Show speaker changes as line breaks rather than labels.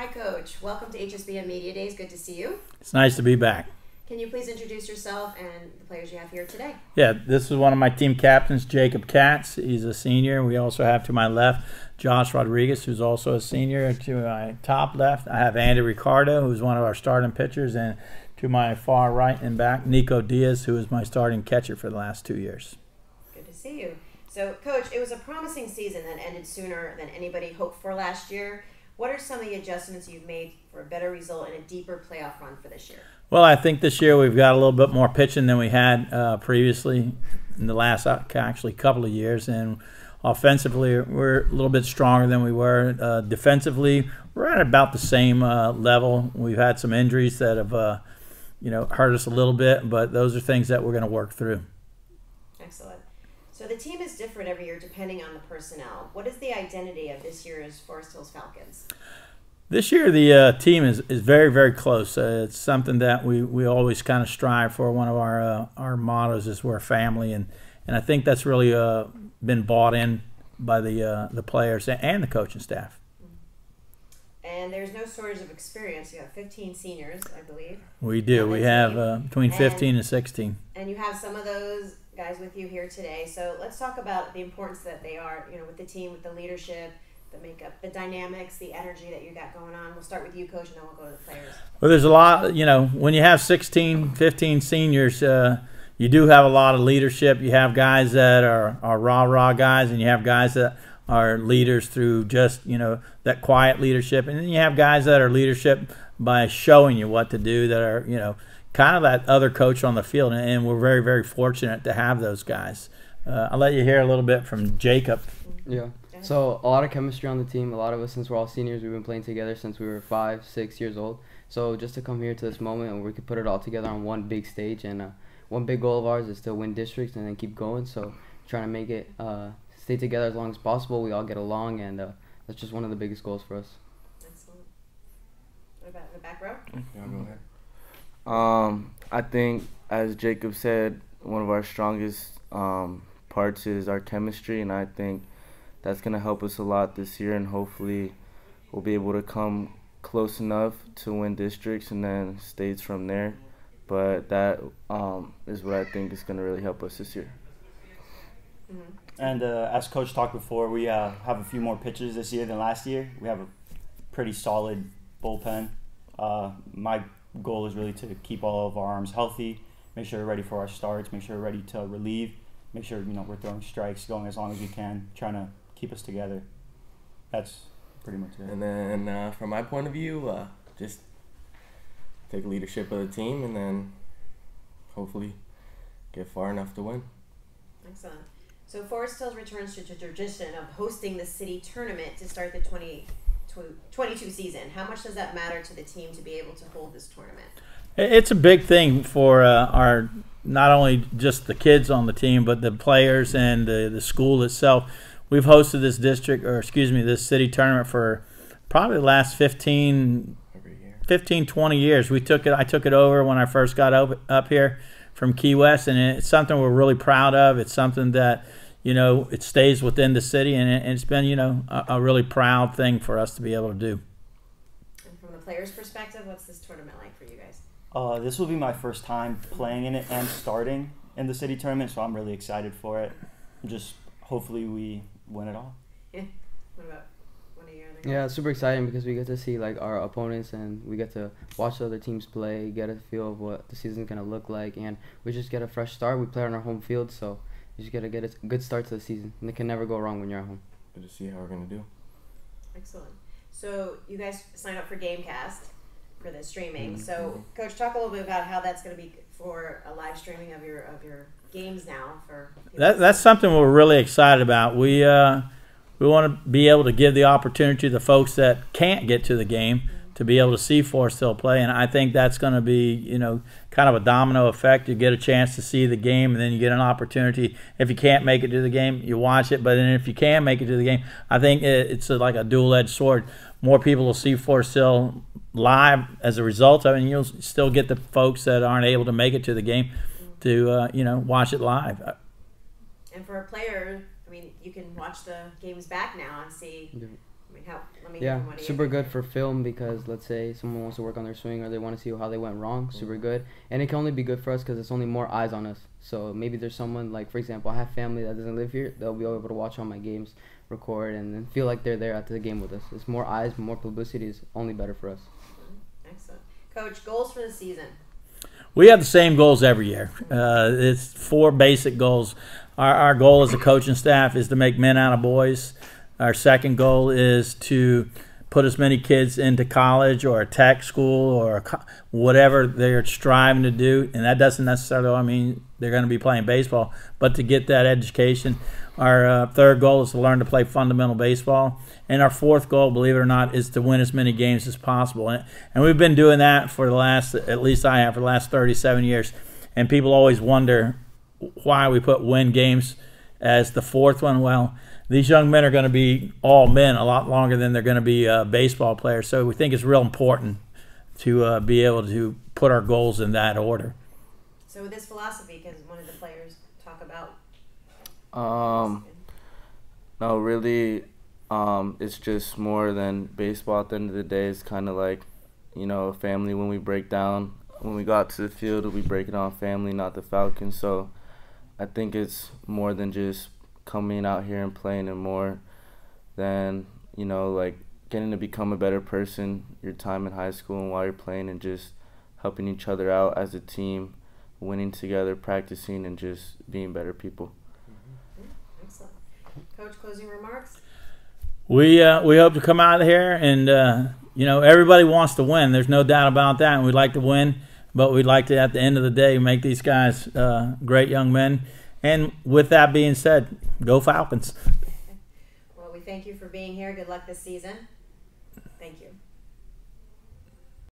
Hi, Coach. Welcome to HSBN Media Days. Good to see you.
It's nice to be back.
Can you please introduce yourself and the players you have here today?
Yeah, this is one of my team captains, Jacob Katz. He's a senior. We also have to my left Josh Rodriguez, who's also a senior. To my top left, I have Andy Ricardo, who's one of our starting pitchers. And to my far right and back, Nico Diaz, who is my starting catcher for the last 2 years.
Good to see you. So, Coach, it was a promising season that ended sooner than anybody hoped for last year. What are some of the adjustments you've made for a better result and a deeper playoff run for this year?
Well, I think this year we've got a little bit more pitching than we had previously in the last actually couple of years. And offensively, we're a little bit stronger than we were. Defensively, we're at about the same level. We've had some injuries that have hurt us a little bit, but those are things that we're going to work through.
Excellent. So the team is different every year depending on the personnel. What is the identity of this year's Forest Hills Falcons?
This year the team is very, very close. It's something that we always kind of strive for. One of our mottos is we're a family, and I think that's really been bought in by the players and the coaching staff.
And there's no shortage of experience. You have 15 seniors, I believe.
We do. We have between 15 and 16.
And you have some of those guys with you here today. So let's talk about the importance that they are, with the team, with the leadership, the makeup, the dynamics, the energy that you got going on. We'll start with you, Coach, and then we'll go to the players.
Well, there's a lot, when you have 16, 15 seniors, you do have a lot of leadership. You have guys that are rah-rah guys, and you have guys that are leaders through just, that quiet leadership. And then you have guys that are leadership by showing you what to do, that are, kind of that other coach on the field. And we're very, very fortunate to have those guys. I'll let you hear a little bit from Jacob.
Yeah. So a lot of chemistry on the team. A lot of us, since we're all seniors, we've been playing together since we were 5, 6 years old. So just to come here to this moment and we could put it all together on one big stage, and one big goal of ours is to win districts and then keep going. So trying to make it stay together as long as possible. We all get along, and that's just one of the biggest goals for us.
Excellent. What about in the back row?
Yeah, go ahead. I think, as Jacob said, one of our strongest parts is our chemistry, and I think that's going to help us a lot this year, and hopefully we'll be able to come close enough to win districts and then states from there. But that is what I think is going to really help us this year.
Mm-hmm. And as Coach talked before, we have a few more pitchers this year than last year. We have a pretty solid bullpen. My goal is really to keep all of our arms healthy, make sure we're ready for our starts, make sure we're ready to relieve, make sure we're throwing strikes, going as long as we can, trying to keep us together. That's pretty much it.
And then from my point of view, just take leadership of the team and then hopefully get far enough to win.
Excellent. So Forest Hills returns to the tradition of hosting the city tournament to start the 2022 season. How much does that matter to the team to be able to hold this tournament?
It's a big thing for our not only just the kids on the team, but the players and the school itself. We've hosted this city tournament for probably the last 15, 20 years. I took it over when I first got up here from Key West, and it's something we're really proud of. It's something that, it stays within the city, and it's been, a really proud thing for us to be able to do.
And from the players' perspective, what's this tournament like for you guys?
This will be my first time playing in it and starting in the city tournament, so I'm really excited for it. Just hopefully we win it all.
Yeah. What about one of your other guys?
Yeah, it's super exciting because we get to see our opponents, and we get to watch the other teams play, get a feel of what the season's gonna look like, and we just get a fresh start. We play on our home field, so you just gotta get a good start to the season, and it can never go wrong when you're at home.
Good to see how we're gonna do.
Excellent. So you guys signed up for Gamecast for the streaming. So Coach, talk a little bit about how that's going to be for a live streaming of your games now.
That's something we're really excited about. We want to be able to give the opportunity to the folks that can't get to the game to be able to see Forest Hill play, and I think that's going to be kind of a domino effect. You get a chance to see the game, and then you get an opportunity. If you can't make it to the game, you watch it. But then if you can make it to the game, I think it's like a dual-edged sword. More people will see Forest Hill live as a result of it, and you'll still get the folks that aren't able to make it to the game to watch it live.
And for a player, you can watch the games back now and see mean, let me hear
Yeah,
from one of you.
super good for film because let's say someone wants to work on their swing or they want to see how they went wrong, super good. And it can only be good for us because it's only more eyes on us. So maybe there's someone, like for example, I have family that doesn't live here, they'll be able to watch all my games, record, and then feel like they're there after the game with us. It's more eyes, more publicity is only better for us.
Excellent. Coach, goals for the season?
We have the same goals every year. It's 4 basic goals. Our goal as a coaching staff is to make men out of boys. Our second goal is to put as many kids into college or a tech school or whatever they're striving to do. And that doesn't necessarily mean they're going to be playing baseball, but to get that education. Our third goal is to learn to play fundamental baseball. And our fourth goal, believe it or not, is to win as many games as possible. And we've been doing that for the last, at least I have, for the last 37 years. And people always wonder why we put win games as the fourth one. Well, these young men are going to be all men a lot longer than they're going to be baseball players. So we think it's real important to be able to put our goals in that order.
So with this philosophy, because one of the players talk about.
No, really, it's just more than baseball. At the end of the day, it's kind of like, a family. When we break down, when we got to the field, we break it on family, not the Falcons. So I think it's more than just coming out here and playing, and more than, like getting to become a better person your time in high school and while you're playing, and just helping each other out as a team, winning together, practicing, and just being better people.
Excellent. Coach, closing remarks?
We hope to come out of here and, everybody wants to win. There's no doubt about that, and we'd like to win, but we'd like to, at the end of the day, make these guys great young men. And with that being said, go Falcons.
Well, we thank you for being here. Good luck this season. Thank you.